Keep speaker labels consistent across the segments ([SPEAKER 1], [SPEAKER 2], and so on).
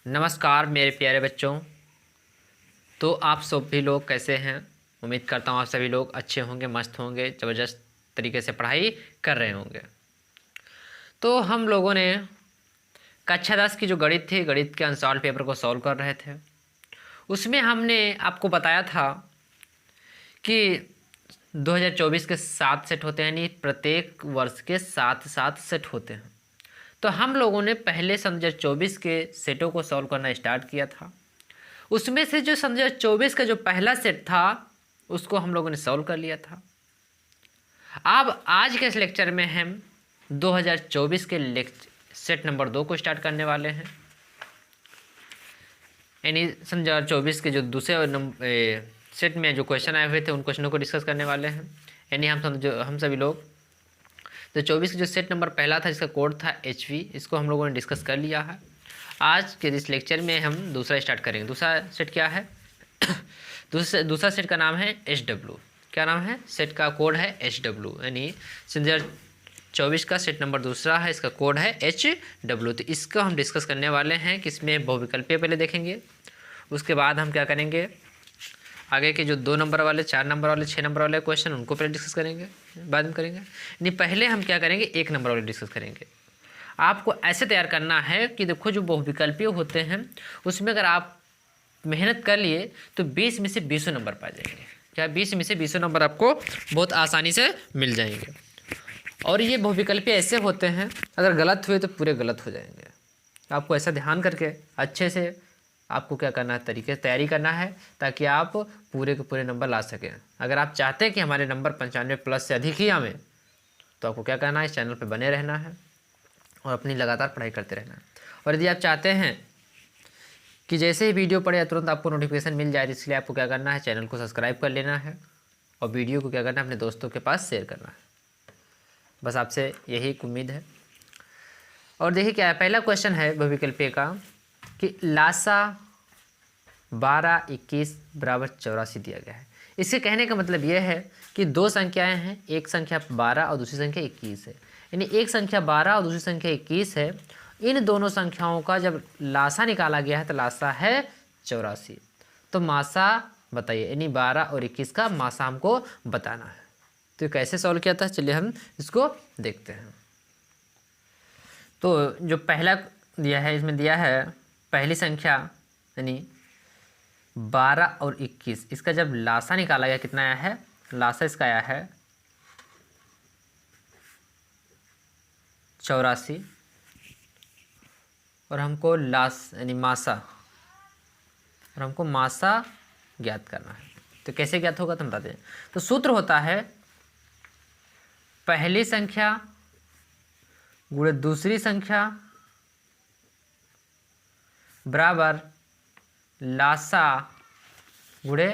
[SPEAKER 1] नमस्कार मेरे प्यारे बच्चों। तो आप सभी लोग कैसे हैं? उम्मीद करता हूँ आप सभी लोग अच्छे होंगे, मस्त होंगे, ज़बरदस्त तरीके से पढ़ाई कर रहे होंगे। तो हम लोगों ने कक्षा 10 की जो गणित थी, गणित के अनसॉल्व पेपर को सॉल्व कर रहे थे। उसमें हमने आपको बताया था कि 2024 के 7 सेट होते हैं, यानी प्रत्येक वर्ष के 7 सेट होते हैं। तो हम लोगों ने पहले सन 2024 के सेटों को सॉल्व करना स्टार्ट किया था। उसमें से जो सन 2024 का जो पहला सेट था उसको हम लोगों ने सॉल्व कर लिया था। अब आज के इस लेक्चर में हम 2024 के सेट नंबर 2 को स्टार्ट करने वाले हैं, यानी सन 2024 के जो दूसरे सेट में जो क्वेश्चन आए हुए थे उन क्वेश्चनों को डिस्कस करने वाले हैं। यानी हम सभी लोग तो 24 का जो सेट नंबर पहला था जिसका कोड था HV, इसको हम लोगों ने डिस्कस कर लिया है। आज के इस लेक्चर में हम दूसरा स्टार्ट करेंगे। दूसरा सेट क्या है? दूसरा सेट का नाम है HW। क्या नाम है? सेट का कोड है HW, यानी 2024 का सेट नंबर दूसरा है, इसका कोड है HW। तो इसको हम डिस्कस करने वाले हैं, किसमें बहुविकल्पीय पहले देखेंगे, उसके बाद हम क्या करेंगे, आगे के जो 2 नंबर वाले, 4 नंबर वाले, 6 नंबर वाले क्वेश्चन उनको पहले डिस्कस करेंगे, बाद में करेंगे। नहीं, पहले हम क्या करेंगे, 1 नंबर वाले डिस्कस करेंगे। आपको ऐसे तैयार करना है कि देखो जो बहुविकल्पीय होते हैं उसमें अगर आप मेहनत कर लिए तो 20 में से 20 नंबर पा जाएंगे। क्या 20 में से 20 नंबर आपको बहुत आसानी से मिल जाएंगे। और ये बहुविकल्पीय ऐसे होते हैं अगर गलत हुए तो पूरे गलत हो जाएंगे। आपको ऐसा ध्यान करके अच्छे से आपको क्या करना है, तरीके से तैयारी करना है ताकि आप पूरे के पूरे नंबर ला सकें। अगर आप चाहते हैं कि हमारे नंबर 95+ से अधिक ही आवें तो आपको क्या करना है, इस चैनल पर बने रहना है और अपनी लगातार पढ़ाई करते रहना है। और यदि आप चाहते हैं कि जैसे ही वीडियो पड़े तुरंत आपको नोटिफिकेशन मिल जाए, इसलिए आपको क्या करना है, चैनल को सब्सक्राइब कर लेना है और वीडियो को क्या करना है, अपने दोस्तों के पास शेयर करना है। बस आपसे यही एक उम्मीद है। और देखिए क्या है, पहला क्वेश्चन है बहुविकल्पीय का कि लासा 12, 21 बराबर 84 दिया गया है। इसके कहने का मतलब यह है कि 2 संख्याएं हैं, एक संख्या 12 और दूसरी संख्या 21 है। यानी एक संख्या 12 और दूसरी संख्या 21 है। इन दोनों संख्याओं का जब लासा निकाला गया है तो लासा है 84। तो मासा बताइए, यानी 12 और 21 का मासा हमको बताना है। तो कैसे सॉल्व किया था, चलिए हम इसको देखते हैं। तो जो पहला दिया है, इसमें दिया है पहली संख्या यानी 12 और 21, इसका जब लासा निकाला गया कितना आया है, लासा इसका आया है 84 और हमको यानी मासा, और हमको मासा ज्ञात करना है। तो कैसे ज्ञात होगा तो हम बताते हैं। तो सूत्र होता है पहली संख्या गुणे दूसरी संख्या बराबर लासा गुणे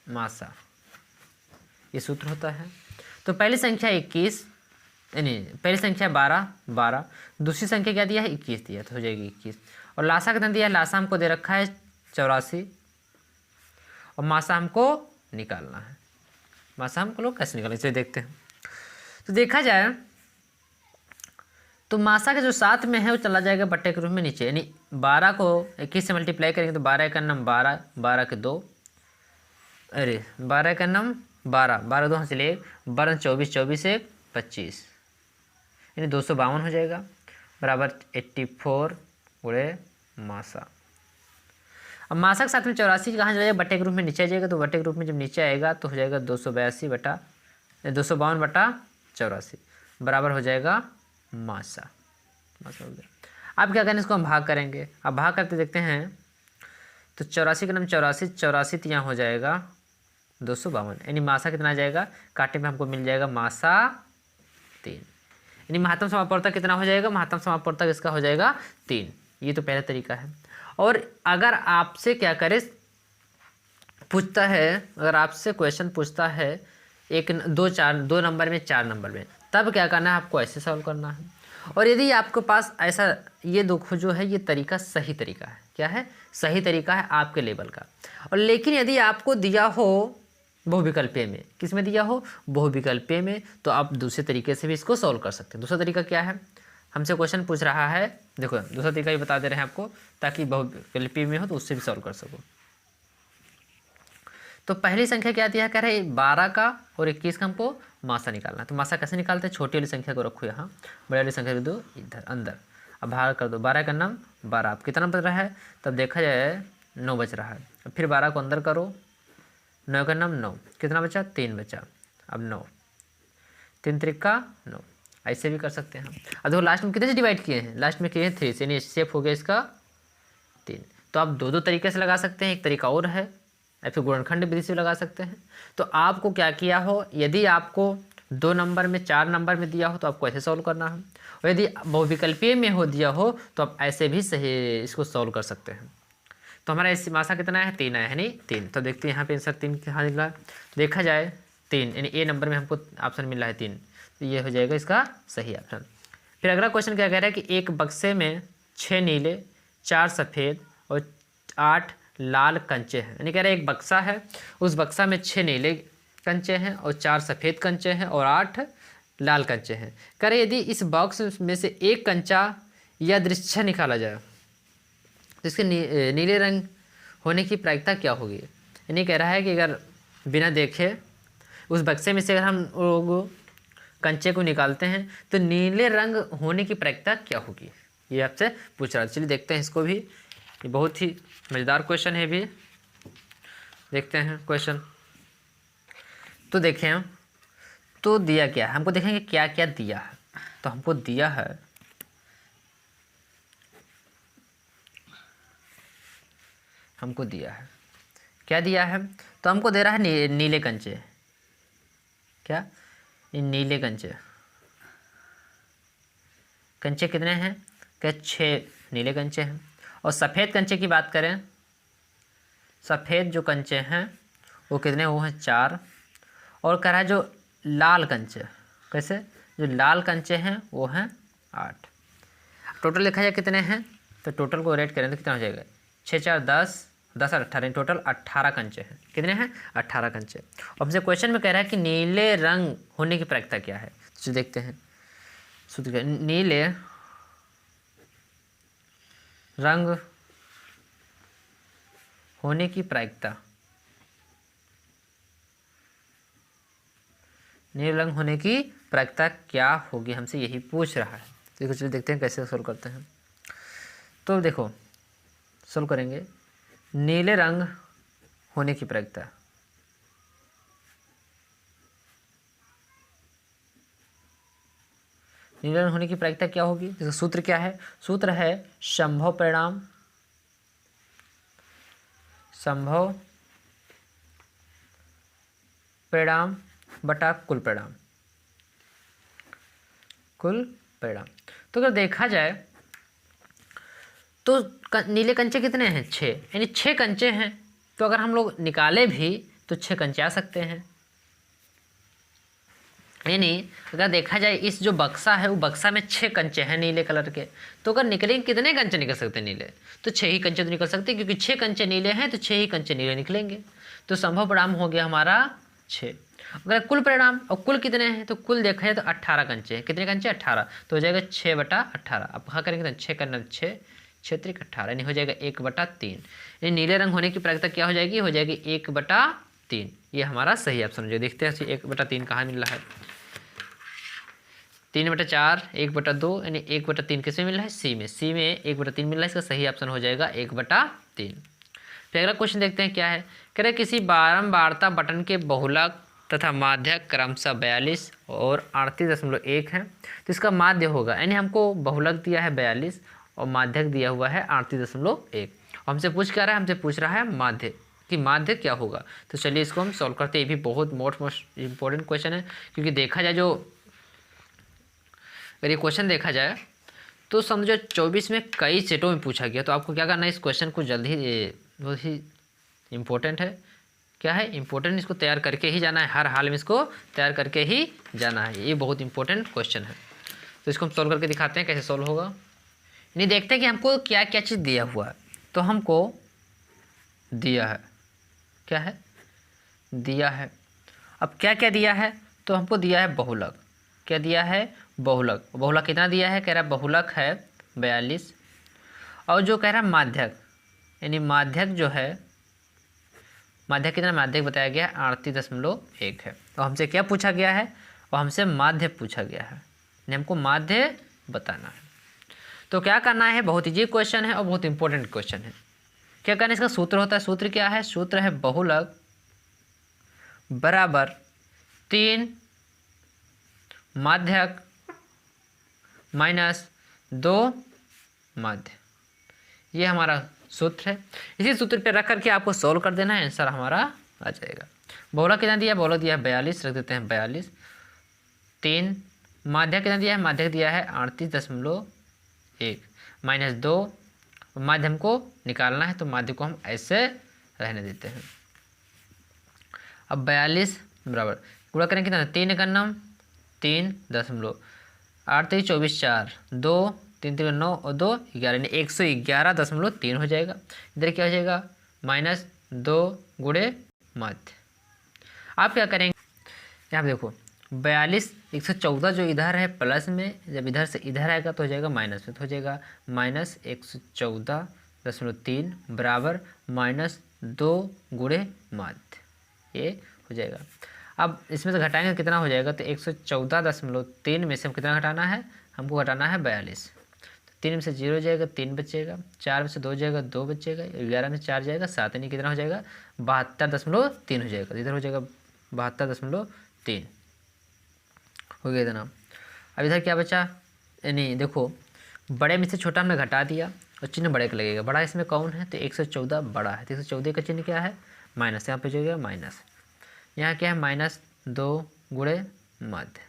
[SPEAKER 1] मासा, ये सूत्र होता है। तो पहली संख्या 21, यानी पहली संख्या 12, दूसरी संख्या क्या दिया है, 21 दिया, तो हो जाएगी 21। और लासा कितना दिया है, लासा हमको दे रखा है 84 और मासा हमको निकालना है। मासा हमको लोग कैसे निकालें, इसे देखते हैं। तो देखा जाए तो मासा के जो साथ में है वो चला जाएगा बट्टे के रूप में नीचे, यानी 12 को 21 से मल्टीप्लाई करेंगे तो 12 का नम 12, 12 के 2, अरे 12 का नम 12, 12 2 यहाँ से ले 12 24, 24 से 25, यानी 252 हो जाएगा बराबर 84 गुणे मासा। अब मासा के साथ में 84 कहाँ जाएगा, बट्टे के रूप में नीचे आ जाएगा। तो बट्टे के रूप में जब नीचे आएगा तो हो जाएगा 252 बटा 84 बराबर हो जाएगा मासा। मासा हो गया। अब क्या करें, इसको हम भाग करेंगे। अब भाग करते देखते हैं तो 84 का नाम 84 तो यहाँ हो जाएगा 252, यानी मासा कितना आ जाएगा, काटे में हमको मिल जाएगा मासा 3, यानी महत्तम समापवर्तक कितना हो जाएगा, महत्तम समापवर्तक इसका हो जाएगा 3। ये तो पहला तरीका है। और अगर आपसे क्या करे पूछता है, अगर आपसे क्वेश्चन पूछता है 2 नंबर में 4 नंबर में, तब क्या करना है, आपको ऐसे सॉल्व करना है। और यदि आपके पास ऐसा ये देखो जो है ये तरीका सही तरीका है, क्या है, सही तरीका है आपके लेवल का। और लेकिन यदि आपको दिया हो बहुविकल्पीय में, किस में दिया हो, बहुविकल्पीय में, तो आप दूसरे तरीके से भी इसको सॉल्व कर सकते हैं। दूसरा तरीका क्या है, हमसे क्वेश्चन पूछ रहा है, देखो दूसरा तरीका भी बता दे रहे हैं आपको ताकि बहुविकल्पी में हो तो उससे भी सॉल्व कर सको। तो पहली संख्या क्या दिया, कह रहे 12 का और 21 का हमको मासा निकालना है। तो मासा कैसे निकालते हैं, छोटी वाली संख्या को रखो यहाँ, बड़ी वाली संख्या को दो इधर अंदर, अब बाहर कर दो। 12 का नाम 12, अब कितना बच रहा है, तब देखा जाए 9 बच रहा है। अब फिर 12 को अंदर करो, 9 का नाम 9, कितना बचा 3 बचा, अब 9, 3 त्रिक 9, ऐसे भी कर सकते हैं। अब देखो लास्ट में कितने से डिवाइड किए हैं, लास्ट में किए हैं 3 से, यानी सेफ हो गया इसका 3। तो आप दो तरीके से लगा सकते हैं, एक तरीका और है, या फिर गुणनखंड विधि से लगा सकते हैं। तो आपको क्या किया हो, यदि आपको 2 नंबर में 4 नंबर में दिया हो तो आपको ऐसे सॉल्व करना है, और यदि बहुविकल्पीय में हो दिया हो तो आप ऐसे भी सही इसको सॉल्व कर सकते हैं। तो हमारा इस मासा कितना है, 3 आया है, नहीं 3। तो देखते हैं यहाँ पे आंसर 3 कहाँ निकला, देखा जाए 3, यानी ए नंबर में हमको ऑप्शन मिल रहा है 3, तो ये हो जाएगा इसका सही ऑप्शन। फिर अगला क्वेश्चन क्या कह रहा है कि एक बक्से में 6 नीले, 4 सफ़ेद और 8 लाल कंचे हैं। यानी कह रहे हैं एक बक्सा है, उस बक्सा में 6 नीले कंचे हैं और 4 सफ़ेद कंचे हैं और 8 लाल कंचे हैं। कह रहे यदि इस बॉक्स में से एक कंचा या दृश्य निकाला जाए तो इसके नीले रंग होने की प्रायिकता क्या होगी। यानी कह रहा है कि अगर बिना देखे उस बक्से में से अगर हम लोग कंचे को निकालते हैं तो नीले रंग होने की प्रायिकता क्या होगी, ये आपसे पूछ रहा है। चलिए देखते हैं इसको भी, ये बहुत ही मज़ेदार क्वेश्चन है भी, देखते हैं क्वेश्चन। तो देखें हम, तो दिया क्या है, हमको देखेंगे क्या क्या दिया है। तो हमको दिया है क्या दिया है, तो हमको दे रहा है नीले कंचे, क्या नीले कंचे कितने हैं, क्या 6 नीले कंचे हैं। और सफ़ेद कंचे की बात करें, सफ़ेद जो कंचे हैं वो कितने, वो हैं 4। और कह रहा है जो लाल कंचे, कैसे, जो लाल कंचे हैं वो हैं 8। टोटल देखा जाए कितने हैं, तो टोटल को रेट करें तो कितना हो जाएगा, 6 4 10, 10 और 18, टोटल 18 कंचे हैं। कितने हैं, 18 कंचे। और हमसे क्वेश्चन में कह रहा है कि नीले रंग होने की प्रायिकता क्या है। तो देखते हैं सूत्र, नीले रंग होने की प्रायिकता, नीले रंग होने की प्रायिकता क्या होगी, हमसे यही पूछ रहा है। देखो चलिए देखते हैं कैसे सोल्व करते हैं। तो देखो सोल्व करेंगे, नीले रंग होने की प्रायिकता, नीले रंग होने की प्रायिकता क्या होगी। इसका सूत्र क्या है, सूत्र है संभव परिणाम बटा कुल परिणाम। तो अगर देखा जाए तो नीले कंचे कितने हैं, 6, यानी 6 कंचे हैं। तो अगर हम लोग निकाले भी तो 6 कंचे आ सकते हैं। यानी अगर देखा जाए इस जो बक्सा है वो बक्सा में 6 कंचे हैं नीले कलर के, तो अगर निकलेंगे कितने कंचे निकल सकते हैं नीले, तो 6 ही कंचे तो निकल सकते हैं, क्योंकि 6 कंचे नीले हैं तो 6 ही कंचे नीले निकलेंगे। तो संभव परिणाम हो गया हमारा 6। अगर कुल परिणाम, और कुल कितने हैं, तो कुल देखा जाए तो 18 कंचे हैं। कितने कंचे, 18, तो हो जाएगा 6/18। अब कहाँ करेंगे तो 6 करना 6, 6 त्रिक 18, यानी हो जाएगा 1/3। यानी नीले रंग होने की प्रायिकता क्या हो जाएगी, हो जाएगी 1/3। ये हमारा सही ऑप्शन है। देखते हैं 1/3 कहाँ मिल रहा है, 3/4, 1/2, यानी 1/3 किस में मिल रहा है, सी में 1/3 मिल रहा है। इसका सही ऑप्शन हो जाएगा 1/3। फिर अगला क्वेश्चन देखते हैं क्या है। कह रहे किसी बारंबारता बटन के बहुलक तथा माध्यक क्रमशः 42 और 38.1 है, तो इसका माध्य होगा, यानी हमको बहुलक दिया है 42 और माध्यक दिया हुआ है 38.1। हमसे पूछ क्या रहा है, हमसे पूछ रहा है माध्य कि माध्य क्या होगा। तो चलिए इसको हम सॉल्व करते हैं। ये भी बहुत मोस्ट इंपॉर्टेंट क्वेश्चन है, क्योंकि देखा जाए जो अगर ये क्वेश्चन देखा जाए तो समझो 24 में कई सेटों में पूछा गया। तो आपको क्या करना है, इस क्वेश्चन को जल्दी, बहुत ही इम्पोर्टेंट है, क्या है इम्पोर्टेंट, इसको तैयार करके ही जाना है, हर हाल में इसको तैयार करके ही जाना है। ये बहुत इंपॉर्टेंट क्वेश्चन है। तो इसको हम सॉल्व करके दिखाते हैं कैसे सॉल्व होगा। नहीं देखते हैं कि हमको क्या क्या चीज़ दिया हुआ है। तो हमको दिया है, क्या है, दिया है, अब क्या क्या दिया है, तो हमको दिया है बहुलक, क्या दिया है, बहुलक। बहुलक कितना दिया है, कह रहा बहुलक है 42, और जो कह रहा है माध्यक, यानी माध्यक जो है, माध्यक कितना, माध्यक बताया गया 38.1 है। तो हमसे क्या पूछा गया है, और हमसे माध्य पूछा गया है, यानी हमको माध्य बताना है। तो क्या करना है, बहुत इजी क्वेश्चन है और बहुत इंपॉर्टेंट क्वेश्चन है। क्या करना है, इसका सूत्र होता है, सूत्र क्या है, सूत्र है बहुलक बराबर 3 माध्यक माइनस 2 माध्य, ये हमारा सूत्र है। इसी सूत्र पे रख करके आपको सोल्व कर देना है, आंसर हमारा आ जाएगा। बहुलक कितना दिया, बहुलक दिया है 42, रख देते हैं 42। 3 माध्यक कितना दिया है, माध्यक दिया है 38.1 माइनस 2, माध्यम को निकालना है, तो माध्य को हम ऐसे रहने देते हैं। अब 42 बराबर गुणा करें कितना, 3 का नाम 3.8 3 24 4 2 3 3 9 और 2 11, यानी 111.3 हो जाएगा। इधर क्या हो जाएगा, -2 गुणे माध्य। आप क्या करेंगे, यहाँ पे देखो 42 114 जो इधर है प्लस में, जब इधर से इधर आएगा तो हो जाएगा माइनस में, तो हो जाएगा -114.3 बराबर -2 गुणे माध्य, ये हो जाएगा। अब इसमें से घटाएंगे कितना हो जाएगा, तो 114.3 में से हम कितना घटाना है, हमको घटाना है 42। तो 3 में से 0 हो जाएगा, 3 बचेगा, 4 में से 2 जाएगा, 2 बचेगा, 11 में 4 जाएगा 7, यानी कितना हो जाएगा 72.3 हो जाएगा, इधर हो जाएगा 72.3 हो गया इतना। अब इधर क्या बचा, यानी देखो बड़े में से छोटा हमने घटा दिया और चिन्ह बड़े का लगेगा, बड़ा इसमें कौन है, तो 114 बड़ा है, तो 114 का चिन्ह क्या है, माइनस, यहाँ पे जो गया माइनस, यहाँ क्या है -2 गुणे माध्य,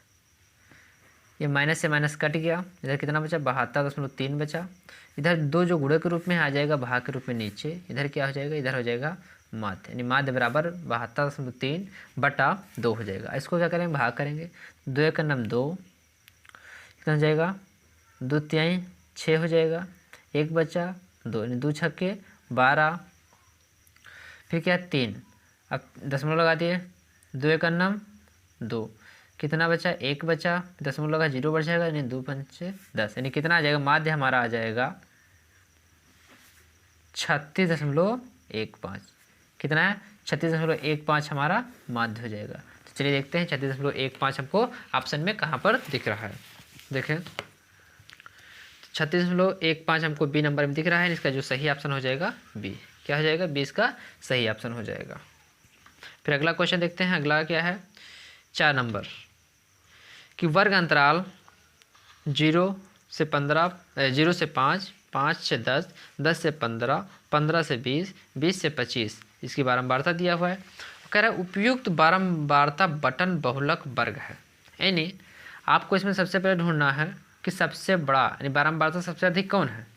[SPEAKER 1] ये माइनस से माइनस कट गया, इधर कितना बचा 72.3 बचा, इधर 2 जो गुणे के रूप में आ जाएगा भाग के रूप में नीचे, इधर क्या हो जाएगा, इधर हो जाएगा माध्य, यानी माध्य बराबर 72.3 बटा 2 हो जाएगा। इसको क्या करेंगे, भाग करेंगे, 2 का नाम 2, कितना हो जाएगा 2 तिहाई 6 हो जाएगा, 1 बचा 2, यानी 2 छक्के 12, फिर क्या 3, अब दशमलव लगा दिए, 2 का नाम 2, कितना बचा 1 बचा, दशमलव लगा 0 बढ़ जाएगा, यानी 2 पंचे 10, यानी कितना आ जाएगा, माध्य हमारा आ जाएगा 36.15, कितना है 36.15 हमारा माध्य हो जाएगा। तो चलिए देखते हैं 36.15 हमको ऑप्शन में कहाँ पर दिख रहा है, देखें 36.15 हमको बी नंबर में दिख रहा है, इसका जो सही ऑप्शन हो जाएगा बी, क्या हो जाएगा, बी इसका सही ऑप्शन हो जाएगा। फिर अगला क्वेश्चन देखते हैं, अगला क्या है 4 नंबर कि वर्ग अंतराल 0 से 15, 0 से 5, 5 से 10, 10 से 15, 15 से 20, 20 से 25 इसकी बारंबारता दिया हुआ है। कह रहा है उपयुक्त बारंबारता बटन बहुलक वर्ग है, यानी आपको इसमें सबसे पहले ढूंढना है कि सबसे बड़ा यानी बारंबारता सबसे अधिक कौन है,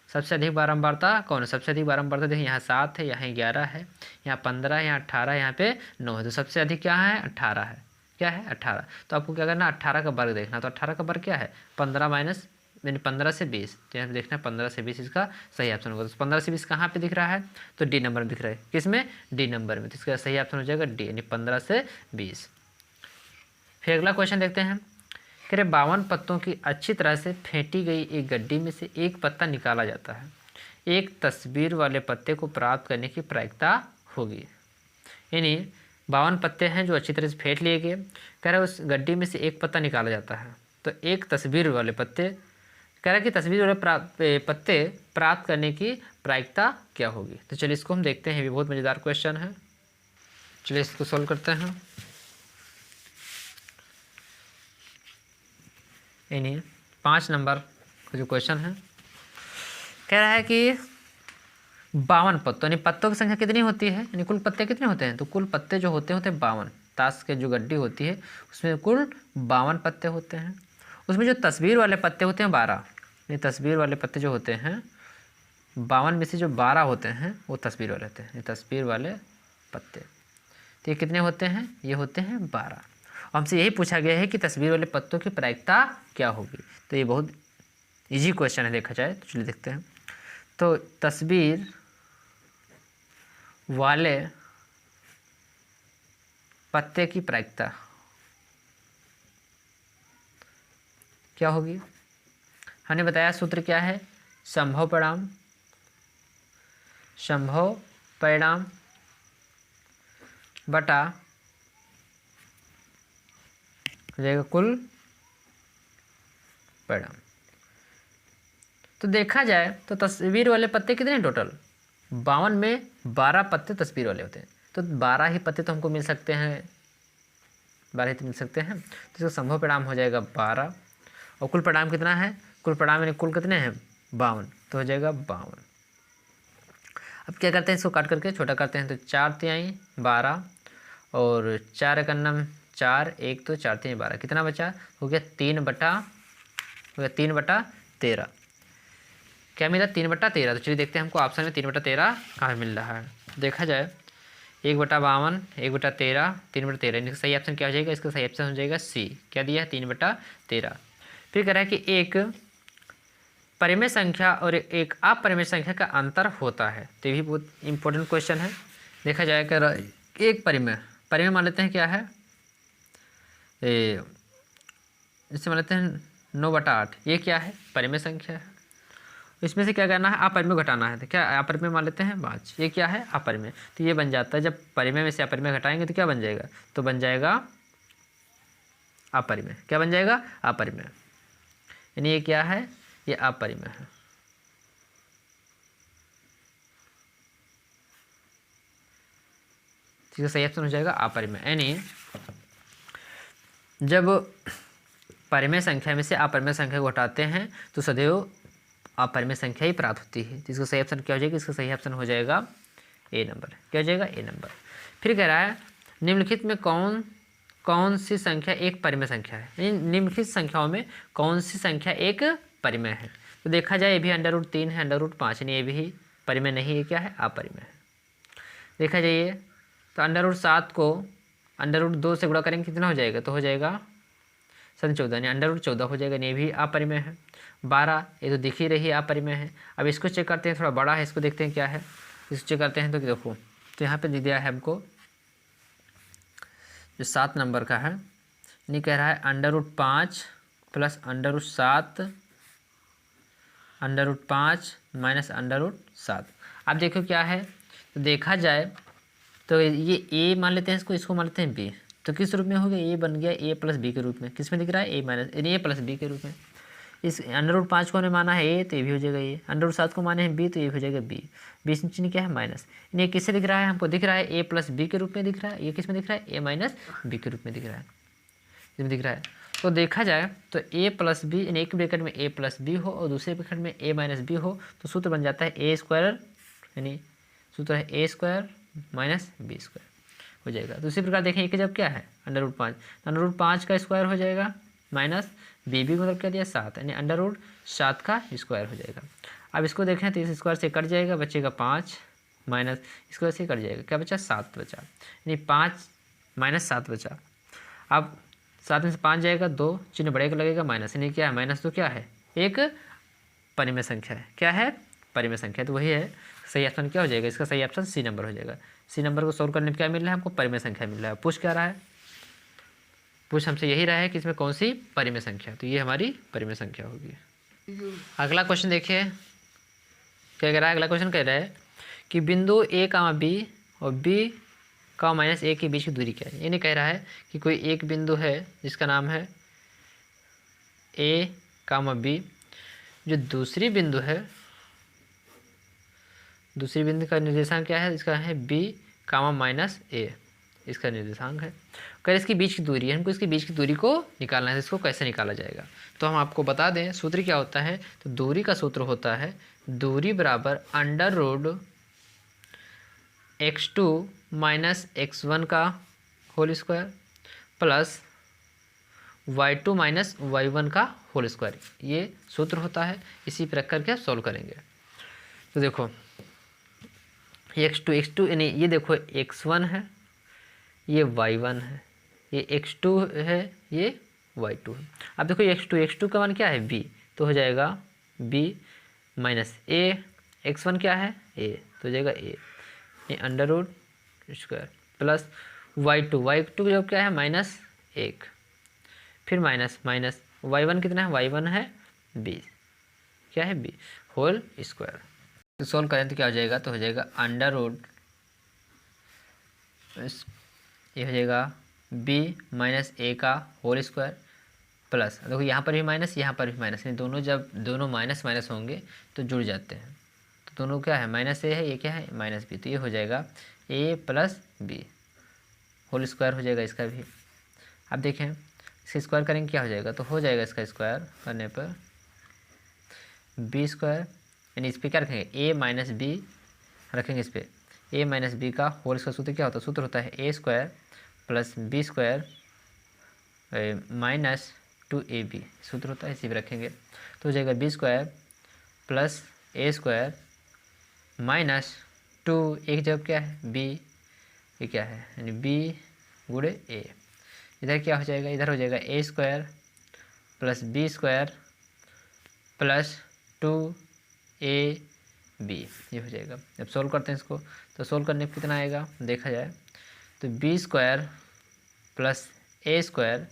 [SPEAKER 1] सबसे अधिक बारंबारता कौन है, सबसे अधिक बारंबारता देखिए यहाँ 7 है, यहाँ 11 है, यहाँ 15 है, यहाँ 18, यहाँ पे 9 है, तो सबसे अधिक क्या है 18 है, क्या है 18। तो आपको क्या करना 18 का वर्ग देखना, तो 18 का वर्ग क्या है 15 माइनस यानी 15 से 20, तो यहाँ देखना 15 से 20 इसका सही ऑप्शन होगा। तो 15 से 20 कहाँ पे दिख रहा है, तो डी नंबर में दिख रहा है, किसमें डी नंबर में, तो इसका सही ऑप्शन हो जाएगा डी, यानी 15 से 20। फिर अगला क्वेश्चन देखते हैं, कह रहे 52 पत्तों की अच्छी तरह से फेंटी गई एक गड्डी में से एक पत्ता निकाला जाता है, एक तस्वीर वाले पत्ते को प्राप्त करने की प्रायिकता होगी, यानी 52 पत्ते हैं जो अच्छी तरह से फेंट लिए गए, कह रहे उस गड्डी में से एक पत्ता निकाला जाता है, तो एक तस्वीर वाले पत्ते, कह रहा है कि तस्वीर वाले पत्ते प्राप्त करने की प्रायिकता क्या होगी। तो चलिए इसको हम देखते हैं, ये बहुत मज़ेदार क्वेश्चन है, चलिए इसको सॉल्व करते हैं। यानी 5 नंबर का जो क्वेश्चन है, कह रहा है कि 52 पत्तों, यानी पत्तों की संख्या कितनी होती है, यानी कुल पत्ते कितने होते हैं, तो कुल पत्ते जो होते हैं 52, ताश के जो गड्डी होती है उसमें कुल 52 पत्ते होते हैं, उसमें जो तस्वीर वाले पत्ते होते हैं 12, यानी तस्वीर वाले पत्ते जो होते हैं 52 में से जो 12 होते हैं वो तस्वीर वाले होते हैं, तस्वीर वाले पत्ते, तो ये कितने होते हैं, ये होते हैं 12। हमसे यही पूछा गया है कि तस्वीर वाले पत्तों की प्रायिकता क्या होगी, तो ये बहुत इजी क्वेश्चन है देखा जाए, तो चलिए देखते हैं। तो तस्वीर वाले पत्ते की प्रायिकता, क्या होगी? हमने बताया सूत्र क्या है, संभव परिणाम बटा हो जाएगा कुल परिणाम। तो देखा जाए तो तस्वीर वाले पत्ते कितने हैं टोटल? 52 में 12 पत्ते तस्वीर वाले होते हैं, तो 12 ही पत्ते तो हमको मिल सकते हैं, 12 ही तो मिल सकते हैं। तो इसका संभव परिणाम हो जाएगा 12, और कुल परिणाम कितना है? कुल परिणाम यानी कुल कितने हैं? 52, तो हो जाएगा 52। अब क्या करते हैं, इसको काट करके छोटा करते हैं, तो 4 तिहाई 12 और 4 एक अन्नम 4, 1 तो 4 तिहाई 12, कितना बचा? हो गया 3/13। क्या मिला? 3/13। तो चलिए देखते हैं हमको ऑप्शन में 3/13 कहाँ मिल रहा है। देखा जाए 1/52, 1/13, 3/13, इनका सही ऑप्शन क्या हो जाएगा? इसका सही ऑप्शन हो जाएगा सी। क्या दिया है? 3/13। फिर कह रहा है कि एक परिमेय संख्या और एक अपरिमेय संख्या का अंतर होता है, तो ये भी बहुत इंपॉर्टेंट क्वेश्चन है। देखा जाए कह रहा है एक परिमेय मान लेते हैं क्या है, जैसे मान लेते हैं 9/8, ये क्या है? परिमेय संख्या है। इसमें से क्या करना है? अपरिमेय घटाना है, तो क्या अपरिमेय मान लेते हैं 5, ये क्या है? अपरिमेय। तो ये बन जाता है, जब परिमेय में से अपरिमेय घटाएंगे तो क्या बन जाएगा? तो बन जाएगा अपरिमेय। क्या बन जाएगा? अपरिमेय। यानी ये क्या है? ये अपरिमेय है। ठीक है, सही ऑप्शन हो जाएगा अपरिमेय। यानी जब परिमेय संख्या में से अपरिमेय संख्या को घटाते हैं तो सदैव अपरिमेय संख्या ही प्राप्त होती है। तो इसका सही ऑप्शन क्या हो जाएगा? इसका सही ऑप्शन हो जाएगा ए नंबर। क्या हो जाएगा? ए नंबर। फिर कह रहा है निम्नलिखित में कौन सी संख्या एक परिमेय संख्या है? यानी निम्नलिखित संख्याओं में कौन सी संख्या एक परिमेय है? तो देखा जाए ये भी √3 है, √5, यानी ये भी परिमेय नहीं है, क्या है? अपरिमेय है। देखा जाइए तो √7 को √2 से गुणा करेंगे कितना हो जाएगा? तो हो जाएगा 14, यानी √14 हो जाएगा, ये भी अपरिमेय है। 12 ये तो दिख ही रही है, अपरिमेय है। अब इसको चेक करते हैं, थोड़ा बड़ा है, इसको देखते हैं क्या है। इसको चेक करते हैं तो देखो, तो यहाँ पे दे दिया है हमको जो 7 नंबर का है, नहीं कह रहा है √5 प्लस √7 √5 माइनस √7। अब देखो क्या है, तो देखा जाए तो ये ए मान लेते हैं, इसको मान लेते हैं बी। तो किस रूप में हो गया? ये बन गया a + b के रूप में। किस में दिख रहा है? a + b के रूप में। इस √5 को हमने माना है a, तो ये भी हो जाएगा a। √7 को माने हैं b, तो ये हो जाएगा b। बीच में चिन्ह क्या है? माइनस। ये किससे दिख रहा है? हमको दिख रहा है a + b के रूप में दिख रहा है। ये किस में दिख रहा है? a - b के रूप में दिख रहा है, इसमें दिख रहा है। तो देखा जाए तो a + b, यानी एक ब्रैकेट में a + b हो और दूसरे ब्रैकेट में a - b हो, तो सूत्र बन जाता है a², यानी सूत्र है a² - b² हो जाएगा। दूसरी प्रकार देखें, एक जब क्या है? √5, √5 का स्क्वायर हो जाएगा माइनस b भी मतलब क्या दिया? 7, यानी √7 का स्क्वायर हो जाएगा। अब इसको देखें तो इस स्क्वायर से कट जाएगा, बचेगा 5 माइनस स्क्वायर से कट जाएगा, क्या बचा? 7 बचा, यानी 5 - 7 बचा। अब 7 में से 5 जाएगा, 2 चिन्ह बड़े का लगेगा माइनस, यानी क्या है? माइनस तो क्या है? एक परिमेय संख्या है। क्या है? परिमेय संख्या। तो वही है, सही ऑप्शन क्या हो जाएगा? इसका सही ऑप्शन सी नंबर हो जाएगा। सी नंबर को सोल्व करने में क्या मिल रहा है हमको? परिमेय संख्या मिल रहा है। पूछ क्या रहा है? पूछ हमसे यही रहा है कि इसमें कौन सी परिमेय संख्या, तो ये हमारी परिमेय संख्या होगी। अगला क्वेश्चन देखिए क्या कह रहा है। अगला क्वेश्चन कह रहा है कि बिंदु a, b और b, -a के बीच की दूरी क्या है। ये नहीं कह रहा है कि कोई एक बिंदु है जिसका नाम है a, b, जो दूसरी बिंदु है, दूसरी बिंदु का निर्देशांक क्या है? इसका है b, -a, इसका निर्देशांक है। अगर इसके बीच की दूरी है, हमको इसके बीच की दूरी को निकालना है। इसको कैसे निकाला जाएगा? तो हम आपको बता दें सूत्र क्या होता है। तो दूरी का सूत्र होता है दूरी बराबर √x2 - x1 का whole square plus y2 - y1 का होल स्क्वायर, ये सूत्र होता है। इसी प्रकार के सॉल्व करेंगे। तो देखो x2 यानी ये देखो x1 है, ये y1 है, ये x2 है, ये y2 है। अब देखो x2 का मान क्या है? b, तो हो जाएगा b - a, x1 क्या है? a, तो हो जाएगा a, ये √² प्लस y2 जब क्या है? -1, फिर माइनस y1 कितना है, y1 है 20, क्या है 20 होल स्क्वायर। तो सोल्व करें तो क्या हो जाएगा, तो हो जाएगा अंडर रूट, ये हो जाएगा b माइनस a का होल स्क्वायर प्लस, देखो यहाँ पर भी माइनस यहाँ पर भी माइनस, यानी दोनों जब दोनों माइनस माइनस होंगे तो जुड़ जाते हैं, तो दोनों क्या है माइनस ए है, ये क्या है माइनस बी, तो ये हो जाएगा a plus B whole square हो जाएगा इसका भी। अब देखें इसका स्क्वायर करेंगे क्या हो जाएगा, तो हो जाएगा इसका स्क्वायर करने पर बी स्क्वायर, यानी इस पर क्या रखेंगे a माइनस बी रखेंगे, इस पर a माइनस बी का होल स्क्वायर सूत्र क्या होता है, सूत्र होता है a square plus B square minus 2ab सूत्र होता है, इसी पर रखेंगे तो हो जाएगा B square plus A square minus 2, एक जगह क्या है b, ये क्या है यानी b गुणे a, इधर क्या हो जाएगा, इधर हो जाएगा a square plus B square plus 2ab, ये हो जाएगा। जब सोल्व करते हैं इसको तो सोल्व करने पर कितना आएगा देखा जाए तो B square plus A square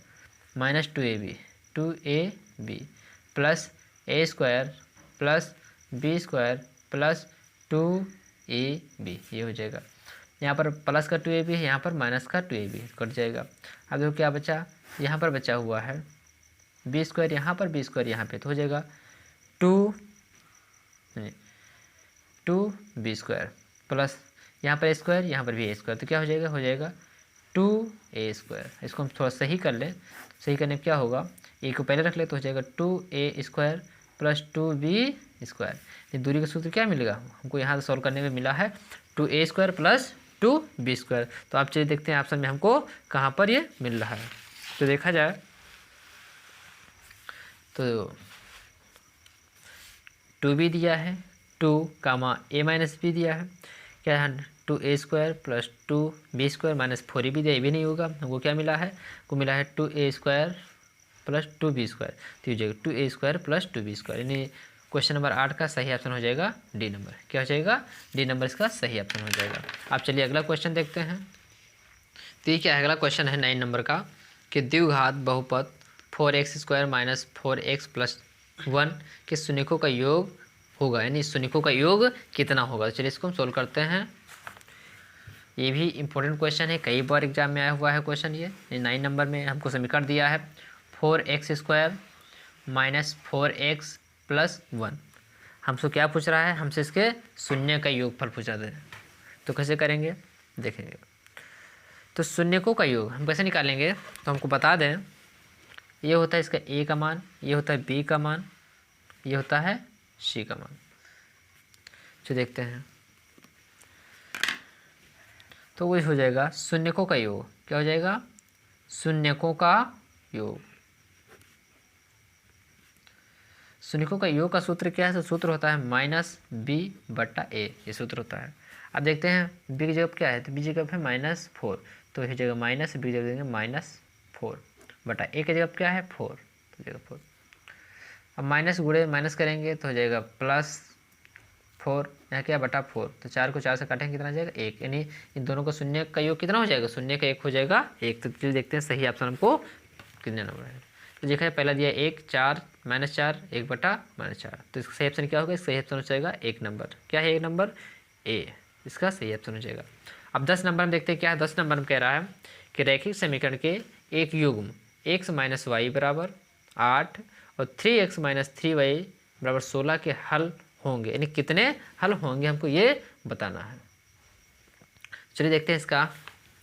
[SPEAKER 1] minus 2ab plus A square plus B square plus 2ab, ये हो जाएगा। यहाँ पर प्लस का 2ab है, यहाँ पर माइनस का 2ab कट जाएगा। अब देखो क्या बचा, यहाँ पर बचा हुआ है बी स्क्वायर, यहाँ पर बी स्क्वायर यहाँ पे, तो हो जाएगा 2b स्क्वायर प्लस यहाँ पर ए स्क्वायर, यहाँ पर भी ए स्क्वायर, तो क्या हो जाएगा 2a स्क्वायर। इसको हम थोड़ा सही कर लें, सही करने पर क्या होगा, ए को पहले रख ले तो हो जाएगा 2a square plus 2b square. ये दूरी का सूत्र क्या मिलेगा हमको, यहाँ से सॉल्व करने में मिला है 2a square plus 2b square. तो आप चलिए देखते हैं ऑप्शन में हमको कहाँ पर ये मिल रहा है। तो देखा जाए तो 2b दिया है, 2 कामा a माइनस बी दिया है, क्या है 2a square plus 2b square minus 4ab दिया, ये भी नहीं होगा, हमको क्या मिला है, को मिला है 2a square plus 2b square, तो हो जाएगा 2a square plus 2b square, यानी क्वेश्चन नंबर 8 का सही ऑप्शन हो जाएगा डी नंबर। क्या हो जाएगा, डी नंबर इसका सही ऑप्शन हो जाएगा। आप चलिए अगला क्वेश्चन देखते हैं। तो ये क्या है, अगला क्वेश्चन है 9 नंबर का कि द्विघात बहुपद 4x square minus 4x plus 1 के शून्यकों का योग होगा, यानी शून्यकों का योग कितना होगा। तो चलिए इसको हम सोल्व करते हैं। ये भी इम्पोर्टेंट क्वेश्चन है, कई बार एग्जाम में आया हुआ है क्वेश्चन। ये 9 नंबर में हमको समीकरण दिया है 4x square minus 4x plus 1, हमसे क्या पूछ रहा है, हमसे इसके शून्य का योगफल पूछ रहा है। तो कैसे करेंगे देखेंगे। तो शून्यकों का योग हम कैसे निकालेंगे, तो हमको बता दें ये होता है इसका a का मान, ये होता है b का मान, ये होता है c का मान। जो देखते हैं तो वही हो जाएगा शून्यकों का योग, क्या हो जाएगा शून्यकों का योग। शून्यकों का योग का सूत्र क्या है, तो सूत्र होता है माइनस b बट्टा a, ये सूत्र होता है। अब देखते हैं b की जगह क्या है, तो b की जगह है -4, तो ये जगह माइनस, b की जगह देंगे -4 बटा a की जगह क्या है 4, तो जगह 4। अब माइनस गुणे माइनस करेंगे तो हो जाएगा +4, यहाँ क्या बटा 4, तो 4 को 4 से काटेंगे कितना आ जाएगा 1, यानी इन दोनों का शून्य का योग कितना हो जाएगा, शून्य का 1 हो जाएगा 1। तो चलिए देखते हैं सही ऑप्शन हमको कितने नंबर है। तो देखा है पहला दिया 1 4 -4 1 बटा -4, तो इसका सही ऑप्शन क्या होगा, इसका सही ऑप्शन हो जाएगा 1 नंबर। क्या है 1 नंबर ए, इसका सही ऑप्शन हो जाएगा। अब 10 नंबर में देखते हैं क्या है। 10 नंबर में कह रहा है कि रैखिक समीकरण के एक युग्म x माइनस वाई बराबर 8 और 3x माइनस 3y बराबर 16 के हल होंगे, यानी कितने हल होंगे हमको ये बताना है। चलिए देखते हैं इसका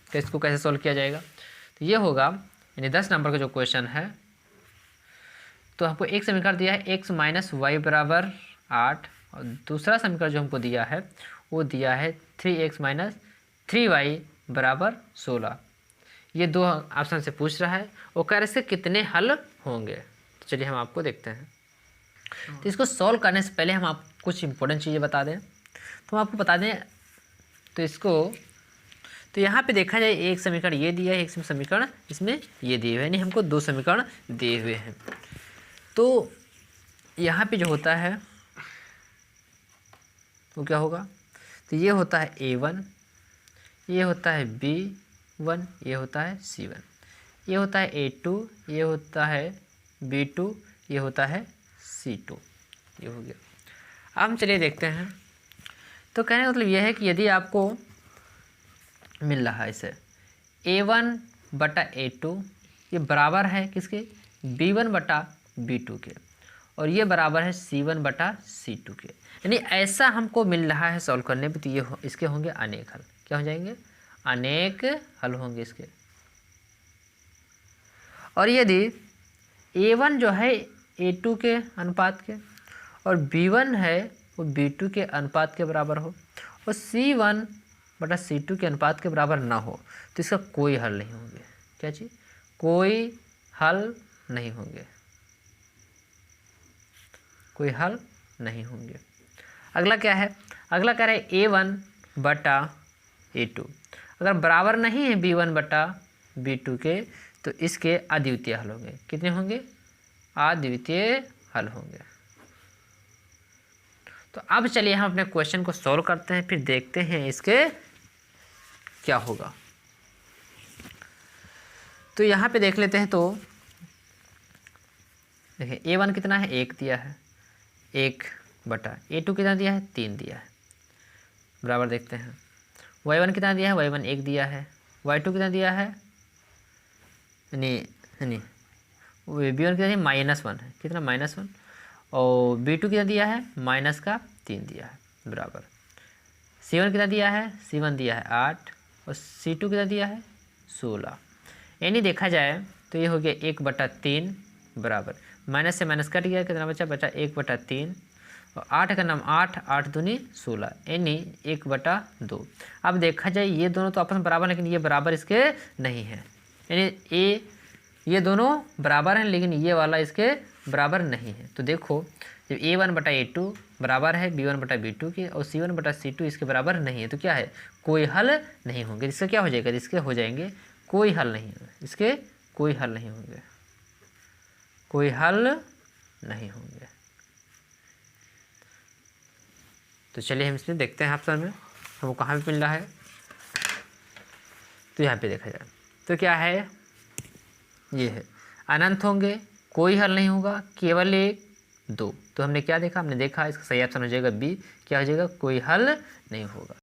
[SPEAKER 1] कि इसको कैसे सॉल्व किया जाएगा। तो ये होगा यानी 10 नंबर का जो क्वेश्चन है, तो हमको एक समीकरण दिया है x माइनस वाई बराबर 8 और दूसरा समीकरण जो हमको दिया है वो दिया है 3x माइनस 3y बराबर 16। ये दो ऑप्शन से पूछ रहा है और कह रहे इसके कितने हल होंगे। तो चलिए हम आपको देखते हैं। तो इसको सॉल्व करने से पहले हम आपको कुछ इंपॉर्टेंट चीज़ें बता दें। तो हम आपको बता दें तो इसको, तो यहाँ पे देखा जाए एक समीकरण ये दिया है, एक समीकरण इसमें ये दिए हुए हैं, यानी हमको दो समीकरण दिए हुए हैं। तो यहाँ पे जो होता है वो क्या होगा, तो ये होता है a1, ये होता है b1, ये होता है c1, ये होता है a2, ये होता है B2, ये होता है C2, ये हो गया। अब हम चलिए देखते हैं। तो कहने का मतलब यह है कि यदि आपको मिल रहा है इसे A1 बटा A2, ये बराबर है किसके, B1 बटा B2 के, और ये बराबर है C1 बटा C2 के, यानी ऐसा हमको मिल रहा है सॉल्व करने पे, तो ये इसके होंगे अनेक हल। क्या हो जाएंगे, अनेक हल होंगे इसके। और यदि A1 जो है A2 के अनुपात के, और B1 है वो B2 के अनुपात के बराबर हो, और C1 बटा C2 के अनुपात के बराबर ना हो, तो इसका कोई हल नहीं होंगे। क्या चीज़, कोई हल नहीं होंगे, कोई हल नहीं होंगे। अगला क्या है, अगला कह रहा है A1 बटा A2, अगर बराबर नहीं है B1 बटा B2 के, तो इसके अद्वितीय हल होंगे। कितने होंगे, अद्वितीय हल होंगे। तो अब चलिए हम अपने क्वेश्चन को सॉल्व करते हैं, फिर देखते हैं इसके क्या होगा। तो यहाँ पे देख लेते हैं। तो देखिए A1 कितना है, 1 दिया है, 1 बटा A2 कितना दिया है, 3 दिया है, बराबर देखते हैं। Y1 कितना दिया है, Y1 1 दिया है, Y2 कितना दिया है, नहीं B1 कितना दिया, -1 है, कितना -1, और B2 कितना दिया है, -3 दिया है, बराबर। C1 कितना दिया है, C1 दिया है 8, और C2 कितना दिया है 16। यानी देखा जाए तो ये हो गया 1/3 बराबर, माइनस से माइनस कट गया, कितना बचा, बचा 1/3, और 8 का नाम 8, 8 दूनी 16, यानी 1/2। अब देखा जाए ये दोनों तो आपस में बराबर, लेकिन ये बराबर इसके नहीं है, यानी ये दोनों बराबर हैं, लेकिन ये वाला इसके बराबर नहीं है। तो देखो जब A1 बटा A2 बराबर है B1 बटा B2 के, और C1 बटा C2 इसके बराबर नहीं है, तो क्या है, कोई हल नहीं होंगे। इसका क्या हो जाएगा, इसके हो जाएंगे कोई हल नहीं होंगे, इसके कोई हल नहीं होंगे, कोई हल नहीं होंगे। तो चलिए हम इसमें देखते हैं ऑप्शन में हमको कहाँ पे मिल रहा है। तो यहाँ पे देखा जाए तो क्या है, ये है अनंत होंगे, कोई हल नहीं होगा, केवल 1 2। तो हमने क्या देखा, हमने देखा इसका सही ऑप्शन हो जाएगा बी, क्या हो जाएगा, कोई हल नहीं होगा।